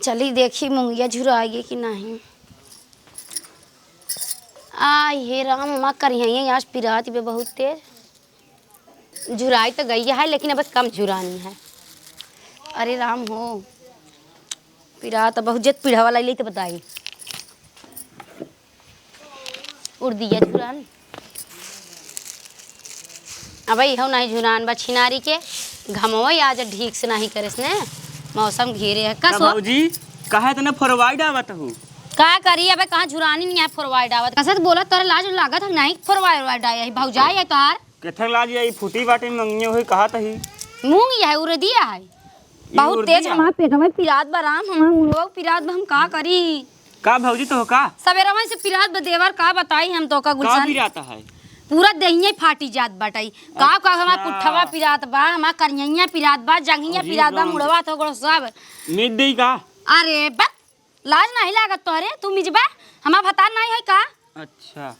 चली देखी मुंगिया झुराएगी कि नहीं। आई हे राम माँ करिए आज पिरात पे बहुत तेज झुराई तो गई है लेकिन अब कम झुरानी है। अरे राम हो पिरा तो बहुत जत पीढ़ा वाला तो बताई उड़ दिया झुरान। अब हो नहीं झुरान बा छिनारी के घमवा आज ठीक से नहीं करे इसने मौसम घेरे है कस हो जी कहे तने फॉरवर्ड आवत हूं का करी अब कहां झुरानी नहीं है फॉरवर्ड आवत कसत बोला तोरा लाज लागत है नहीं फॉरवर्ड आई भौजाई है तोहार केथर लाज आई फूटी बाटे मंगियो होई कहा तही मूंग है उड़ दिया है बहुत तेज हमार पेट में पिरात बराम हम लोग पिरात हम का करी का भौजी तो का सवेरा में से पिरात बदेवर का बताई हम तो का गुलशन का पिराता है पूरा दहिया फाटी जात बाटाई का हमार पुठवा पिरात बा हमार करिया पिरात बा जंगिया पिरात बा मुड़वा तो गो सब मिट देई का। अरे बस लाज नहीं लागत तोरे तू मिजबा हमार भतार नहीं है का। अच्छा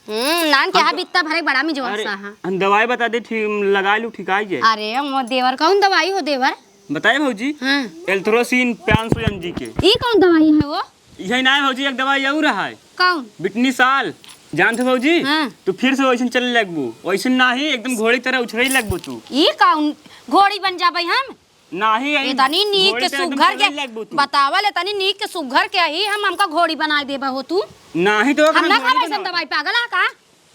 नान के बित्ता भरे बड़ा मिजवा सा हां दवाई बता दे ठीक लगा लू ठिकाई जे। अरे मो देवर कौन दवाई हो देवर बताए भौजी हां एल्थ्रोसिन 500 mg के ई कौन दवाई है वो यही ना भौजी एक दवाई और है कौन बिटनी साल जानते भौजी हाँ। तो फिर से वैसे चले लगबू वैसे नहीं एकदम घोड़ी तरह उछड़े लगबू तू ई कौन घोड़ी बन जाबे हम नाही ये तनी नीक के सुघर के बतावा ले तनी नीक के सुघर के ही हमका घोड़ी बना देबा हो तू नाही तो हम ना खावे सब दवाई पागल है का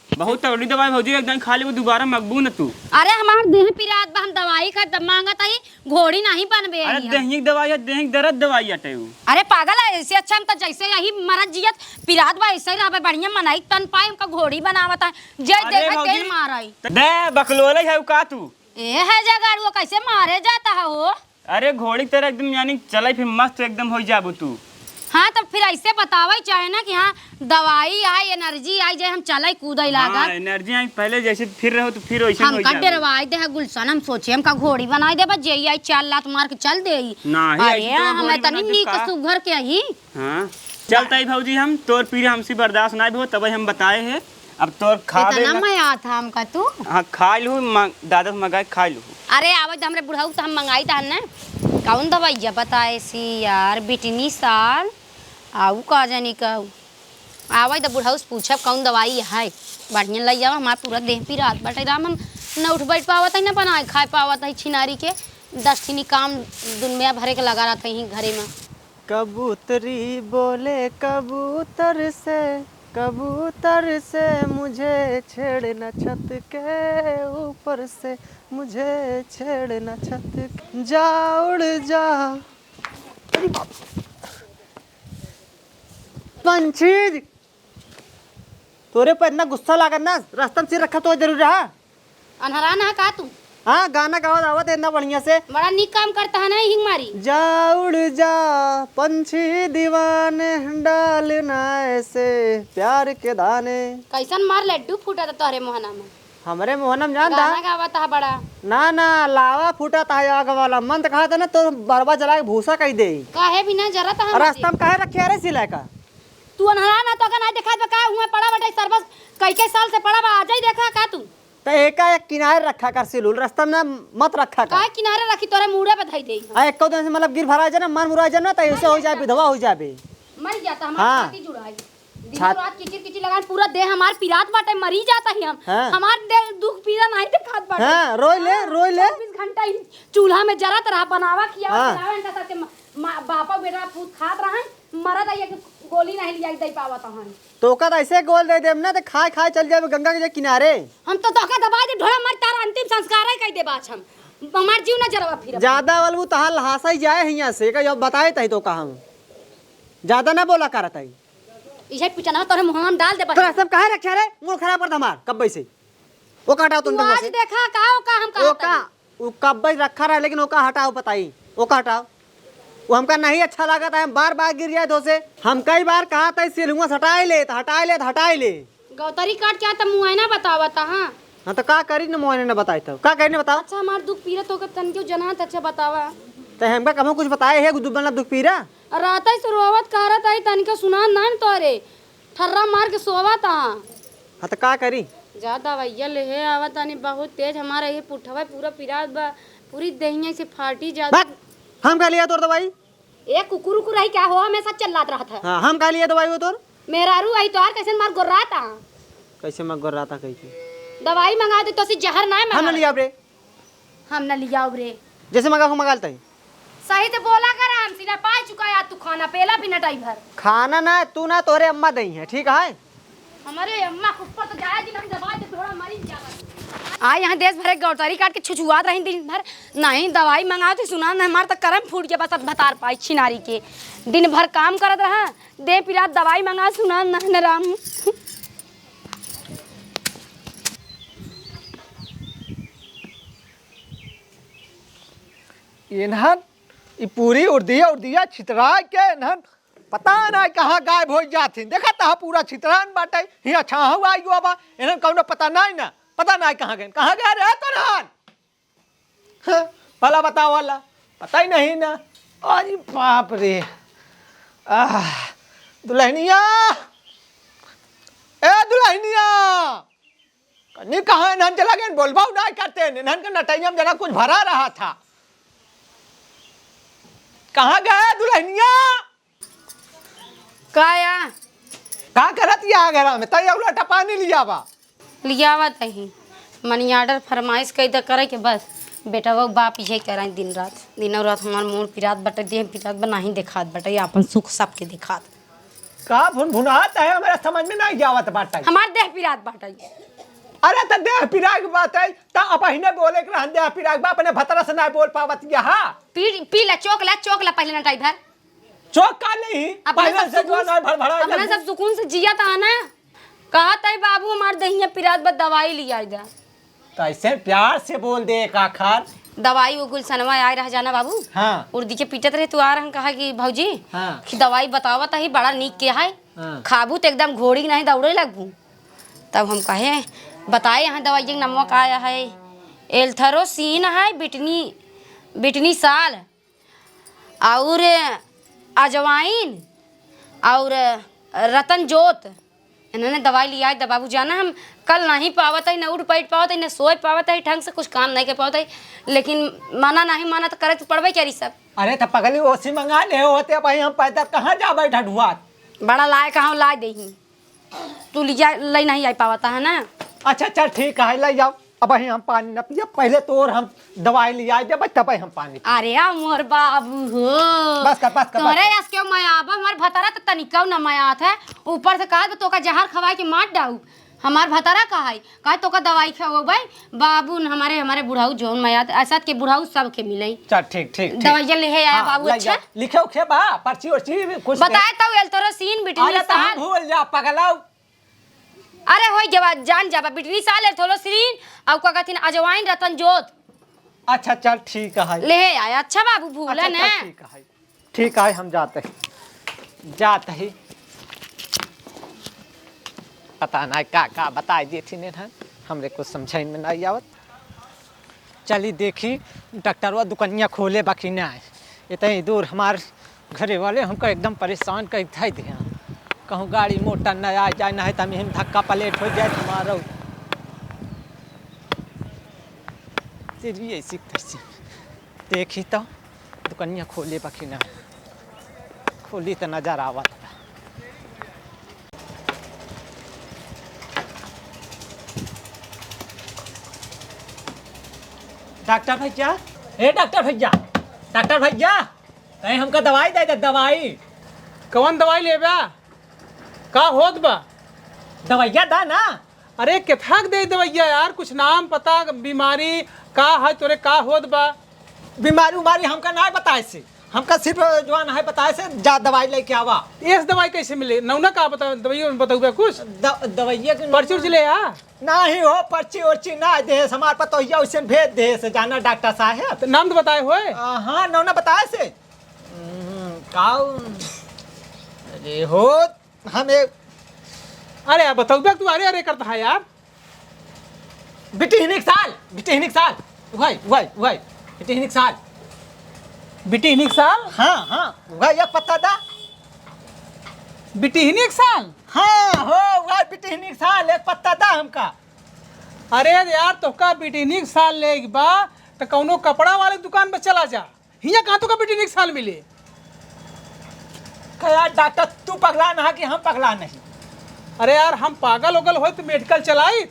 बहुत तगड़ी दवाई भौजी एकदम खाली वो दोबारा मगबू न तू। अरे हमार देह पिरात बा हम दवाई का मांगत आई घोड़ी नहीं बनबे अरे देहिक दवाई है देहिक दर्द दवाई हटे उ। अरे पागल है ऐसे अच्छा हम तो जैसे यही मरद जियत पिरात बा ऐसे ही रहबे बढ़िया मनाई तन पाए हमका घोड़ी बनावत है जय देखा तेल मारई दे बकलोले है का तू ए है जगाड़ू कैसे मारे जाता है वो। अरे घोड़ी तरह एकदम यानी चले फिर मस्त एकदम हो जाबू तू। हाँ तो फिर ऐसे बतावा चाहे ना कि हाँ दवाई आई एनर्जी आई जाए हम चले कूदई लागत। हाँ, एनर्जी आई पहले जैसे फिर रहो तो फिर वैसे हम का डरवाई दे गुलशन हम सोचे हम का घोड़ी बनाई दे बस जई आई 4 लात मार के चल दे अरे हम तनी नीक सुघर के ही। हां चलता ही भौजी हम तोर पीर हमसे बर्दाश्त नहीं हो तब हम बताए है अब तोर खा दे इतना मैं आता हम का तू हां खा लू दादा मंगाए खा लू। अरे आवत हमरे बुढ़ाऊ तो हम मंगाई था ना कौन दवाई बताए सी यार बिटनी साल आऊ का जानी का आवे तो बुढ़ाऊ से पूछब कौन दवाई है बढ़िया लग जाओ हमार पूरा देह पिरात बटे राम हम न उठ बैठ पावत है न बनाए खाए पावत है छिनारी के 10 ठिनी काम दुनिया भरे के लगा रहते ही घरे में। कबूतरी बोले कबूतर से मुझे छेड़ना छत के ऊपर से मुझे छेड़ना छत जा उड़ जा पंछी तोरे पर इतना गुस्सा लागत ना रास्ता में सिर रखा तो जरूर रहा अनहरा ना का तू हाँ गाना गावत आवत है इतना बढ़िया से बड़ा नीक काम करता है ना हिंग मारी जा उड़ जा पंछी दीवाने डालना ऐसे प्यार के दाने कैसन मार लड्डू फूटा था तोहरे मोहना में हमारे मोहनम जान गाना गावत है बड़ा ना लावा फूटा था आग वाला मन कहा था ना तो बरबा जला के भूसा कही दे काहे बिना जरा था रास्ता में काहे रखे अरे सिलाई का तू अनहरा ना तो का नहीं देखा का हुआ पड़ा बटे सर्वस कई साल से पड़ा बा आज ही देखा का तू तो एक किनारे रखा कर सिलुल रास्ता में मत रखा कर काहे किनारे रखी तोरे मुड़े पे धई देई आ एक दिन से मतलब गिर भरा जाए ना मन मुरा जाए ना तो ऐसे हो जाए विधवा हो जाए मर जाता हमार छाती जुड़ाई दिन रात किचिर लगा पूरा देह हमार पिरात बाटे मरी जाता ही हम हमार देह दुख पीड़ा नहीं दिखात बाटे। हां रोई ले 24 घंटा ही चूल्हा में जरत रहा बनावा किया घंटा साथे बापा बेटा पूत खात रहा मरद आइए गोली नहीं लिया दे पावत हन तो का ऐसे गोल दे देम ना तो खाए खाए चल जाए गंगा के किनारे हम तो तोका दबा दे ढोड़ा मर तारा अंतिम संस्कार है कह दे बाछ हम हमार जीव न जरवा फिर ज्यादा वालू तहां लहासा ही जाए हिया से का जब बताए तई तो का हम ज्यादा ना बोला करत है इसे पिटना तोरे मुंह में डाल दे बस तो सब काहे रखे रे मूड खराब कर हमार कब से वो काटाओ तुम आज देखा का हम का वो कब रखा रहा लेकिन वो का हटाओ बताई वो का हटाओ वो हमका नहीं अच्छा लगा था हम बार गिर जाए तो से हम कई बार कहा था सिलुआ हटाए ले गौतरी काट क्या त मुआयना बतावता हां हां तो का करी न मुआयना न बताई तो का करी न बताओ। अच्छा हमार दुख पीरा तो तन क्यों जनात अच्छा बतावा तो हमका कम कुछ बताए है दुख पीरा रात से रोवत करत आई तन के सुना ना तोरे ठर्रा मार के सोवत हां तो का करी जा दवाइया ले है आवत तनी बहुत तेज हमारा ये पुठवा पूरा पिरात बा पूरी देहिया से फाटी जा हम का लिया तोर दवाई एक कुकुर उकुर रही क्या हो हमेशा चिल्लात रहा था। हाँ हम कहा लिया दवाई वो तोर मेरा रू आई तो कैसे मार गुर्रा था। कैसे मैं कर रहा था कैसे दवाई मंगा दे तो सी जहर ना हम मंगा ना लिया रे हम ना लिया रे। जैसे मंगा लेता है सही से बोला कर हम सीना पा चुका है तू खाना पेला बिना ड्राइवर। खाना ना तू ना तोरे अम्मा दही है ठीक है। हमारे अम्मा के ऊपर तो जाया दिन हम दवाई दे थोड़ा मरी जाएगा। आ यहाँ देश भर के गौतारी काट के छुछुआत रही दिन भर नहीं दवाई मंगाओ तो सुना न हमार तक करम फूट के बस बता पाई छिनारी के दिन भर काम करत रहा दे पिरा दवाई मंगा सुना न राम। इन्हन ई पूरी उर्दिया छितरा के इन्हन पता ना कहाँ गायब हो जाती देखा ता पूरा छितरान बाटे ही अच्छा हुआ आई बाबा इन्हन कौनो पता नहीं कहाँ गए रे तोरहन भला बताओ वाला पता ही नहीं ना। अरे बाप रे दुल्हनिया ए दुल्हनिया कन्नी कहाँ इन्हन चला गए बोलबाऊ नहीं करते इन्हन के नटैया में जरा कुछ भरा रहा था। कहाँ गए दुल्हनिया काया का करत या घरा में तय उलटा पानी लिया बा लियावा तही मनी ऑर्डर फरमाइश कई द करे के बस बेटा वो बाप पीछे कर दिन रात हमार मोर पिरात बटे देह पिरात बना ही दिखात बटे अपन सुख सबके दिखात का भुनभुनात है हमारा समझ में नहीं जावत बाटा हमार देह पिरात बाटे। अरे त देह पिराग बात है त अपहिने बोले के रहन देह पिराग बा अपने भतरा से नहीं बोल पावत यहाँ पी ला चौक ला पहले ना टाइधर चौक का नहीं पहले से जो नहीं भड़भड़ा अपना सब सुकून से जिया था ना कहा तई बाबू हमार दहिया पिरात बद दवाई लिया जा तो ऐसे प्यार से बोल दे का खार दवाई वो गुलसनवा आए रह जाना बाबू हाँ उर्दी के पीटत रहे तू आ रहा कहा कि भौजी हाँ कि दवाई बतावत ही बड़ा नीक के है हाँ। खाबू तो एकदम घोड़ी नहीं दौड़े लगबू तब हम कहे बताए यहाँ दवाई के नमक आया है एल्थरोसिन है बिटनी साल और अजवाइन और रतन जोत इन्होंने दवाई लिया है बाबू जाना हम कल नहीं पावत है न उठ बैठ पावत है न सोए पावत है ढंग से कुछ काम नहीं कर पावत है लेकिन माना नहीं माना तो करे तो पड़बे क्या सब। अरे तो पगली ओसी मंगा ले होते भाई हम पैदल कहाँ जा बैठा ढुआ बड़ा लाए कहाँ ला दे तू लिया ले नहीं आ पावता है ना। अच्छा चल ठीक है ले जाओ अब हम पानी न पिए पहले तो और हम दवाई ले आए जब तब हम पानी अरे मोर बाबू हो बस कर तोरे यस क्यों मायाबा हमार भतारा तो तनिका न मायात है ऊपर से कहा तो का जहर खवाए के मार डाऊ हमार भतारा कहा तो का दवाई खाओ भाई बाबू हमारे बुढ़ाऊ जोन मायात ऐसा के बुढ़ाऊ सब के मिले चल ठीक दवाई ले आया बाबू अच्छा लिखे उखे बा पर्ची उर्ची कुछ बताए तो एल्थरोसिन बिटनी साल भूल जा पगलाऊ अरे होई जवा जान जाबा बिटनी साल एल्थरोसिन और का कहथिन अजवाइन रतन जोत। अच्छा चल ठीक है ले आया अच्छा बाबू भूला ना ठीक है हम जाते ही पता नहीं का बताए देती ने हमरे कुछ समझ में नहीं आवत। चली देखी डॉक्टरवा दुकनिया खोले बाकी ना इतनी दूर हमार घरे वाले हमको एकदम परेशान कर दिया कहूँ गाड़ी मोटर न आ जाए ना है तो हम धक्का पलेट हो जाए हमारा ऐसी देखी तो दुकनिया खोले बाकी ना खोली तो नजर आवा डॉक्टर भैया कहीं हमका दवाई दे दवाई कौन दवाई लेबा का होत बा दवाइया दा ना। अरे केथाक दे दवाइया यार कुछ नाम पता बीमारी का है तोरे का होत बा बीमारी उमारी हमका नहीं बताए से हमका सिर्फ जो है बताए से जा दवाई लेके आवा। इस दवाई कैसे मिले नौना का बता दवाई में बताऊगा कुछ दवाइया के पर्ची उर्ची ले आ नहीं हो पर्ची उर्ची ना दे हमारे पतोहिया उसे भेज दे से जाना डॉक्टर साहब तो नाम तो बताए होए हाँ नौना बताए से अरे हो हमें अरे यार बताऊगा तू अरे करता है यार बिटिहनिक साल वही बिटिहनिक साल बिटिहनिक साल हाँ वही एक पत्ता दा बिटिहनिक साल हाँ हो वही बिटिहनिक साल एक पत्ता दा हमका। अरे यार तोहका बिटिहनिक साल ले बा तो कौनो कपड़ा वाले दुकान पे चला जा हिया कहाँ तो का बिटिहनिक साल मिले क्या डॉक्टर तू पगला ना कि हम पगला नहीं। अरे यार हम पागल उगल हो तो मेडिकल चलाई।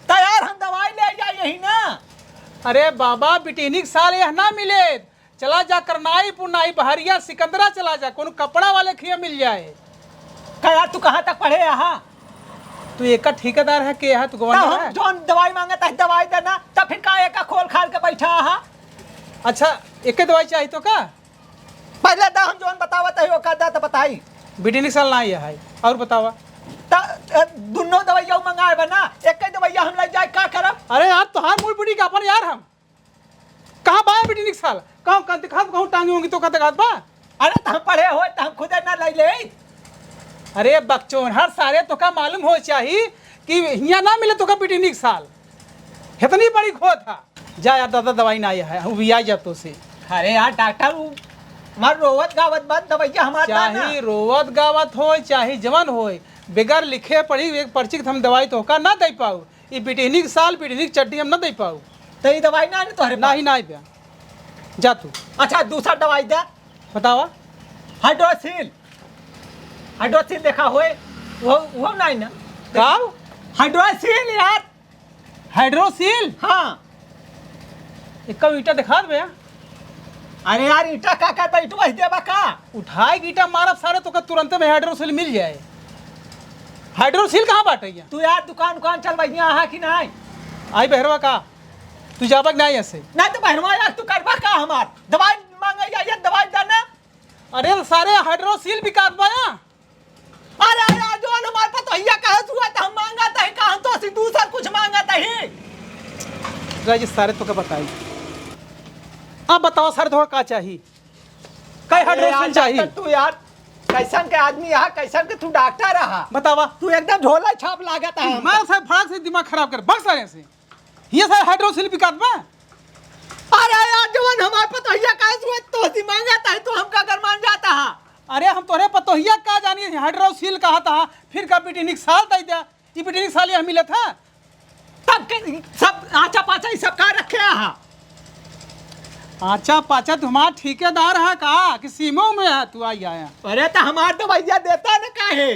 तो यार हम दवाई ले जाए यही ना। अरे बाबा बिटिनिक साल यह ना मिले, चला जा करनाई पुनाई बहरिया सिकंदरा चला जा, कोनो कपड़ा वाले खिया मिल जाए। क्या तू कहाँ तक पढ़े यहाँ? तू एक ठेकेदार है के है तू गवर्नर है? जो दवाई मांगता है दवाई देना, तब फिर का एक खोल खाल के बैठा है। अच्छा एक दवाई चाहिए तो का? पहले दा हम जोन बतावत है ओका दा तो बताई। बिटिनिक साल ना है और बतावा। दोनों दवाइया मंगाए बना, एक दवाइया हम ले जाए का करब? अरे यार तुहार मूल बुढ़ी का अपन यार हम कहाँ बाया बिटिनिक साल कहूँ दिखा कहूँ टांगी होंगी तो का दिखा बा। अरे तो हम पढ़े हो तो हम खुद ना ले ले। अरे बकचोन हर सारे तो का मालूम हो चाहिए कि यहाँ ना मिले तो का बिटिनिक साल इतनी बड़ी खो था। जा यार दादा दवाई ना आया है भी आ जा तो से। अरे यार डॉक्टर मार रोवत गावत बंद दवाइया हमारा चाहे रोवत गावत हो चाहे जवन हो, बेगर लिखे पढ़ी एक पर्ची हम दवाई तो का ना दे पाऊ। ये बिटिनिक साल बिटिनिक चट्टी हम ना दे पाऊ। तो ये दवाई ना तोहरे ना ही ना ही पिया जा तू। अच्छा दूसरा दवाई दे बतावा। हाइड्रोसिल। हाइड्रोसिल देखा होए वो नहीं ना का हाइड्रोसिल यार। हाइड्रोसिल? हाँ एक ईटा दिखा दे। अरे यार ईटा का कर बैठ वही देबा का? उठाए ईटा मारब सारे तो का तुरंत में हाइड्रोसिल मिल जाए। हाइड्रोसिल कहाँ बाटे? तू यार दुकान चल भैया है कि नहीं? आई बहरवा का तू जाबक नहीं ऐसे? नहीं तो बहनवा यार तू करबा का हमार दवाई मांगे या दवाई देना। अरे सारे हाइड्रोसिल बिकात बाया। अरे यार जो हमारे पास तो भैया कहा हुआ तो हम मांगा है कहाँ तो दूसरा कुछ मांगा ही। राजी सारे तो का बताई। अब बताओ सारे तो का चाहिए? कई हाइड्रोसिल चाहिए? तू यार कैसन के आदमी है, कैसन के तू डॉक्टर रहा। बतावा। तू एकदम झोला छाप लागत है। मैं साहब फड़क से दिमाग खराब कर बस सारे से ये सारे हाइड्रोसिल बिकात बा। अरे यार जवान हमारे पास तो भैया कहा हुआ तो सी मांगा है तो हम का कर मान जाता है। अरे हम तोरे पतोहिया का जानिए हाइड्रोसिल कहा था फिर का बिटिनिक साल दे दिया। ये बिटिनिक साल यहाँ मिला था तब के सब आचा पाचा ये सब का रखे हैं। आचा पाचा तुम्हारा ठेकेदार है का कि सीमो में है तू आई आया? अरे तो हमार तो भैया देता ना काहे।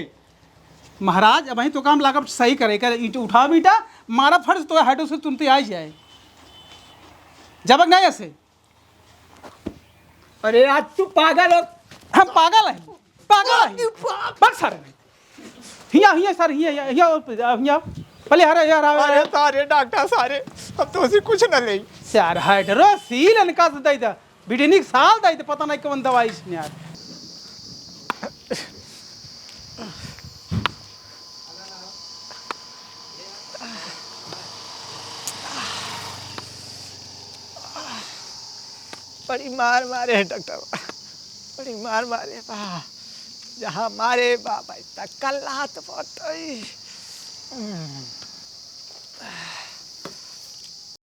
महाराज अब तो काम लागब सही करे कर ईट उठा बीटा मारा फर्ज तो हाइड्रोसिल तुमते आई जाए जबक नहीं ऐसे। अरे यार तू पागल हो। हम पागल हैं बस सर हिया हिया सर हिया हिया हिया पहले हरे यार अरे सारे डॉक्टर सारे अब तो उसी कुछ न ले यार हाइड्रोसिल इनका दे दे बिटिनिक साल दे पता नहीं कौन दवाई इसने यार। बड़ी मार मारे है डॉक्टर, बड़ी मार मारे बा। जहाँ मारे बाबा तक कल हाथ बहुत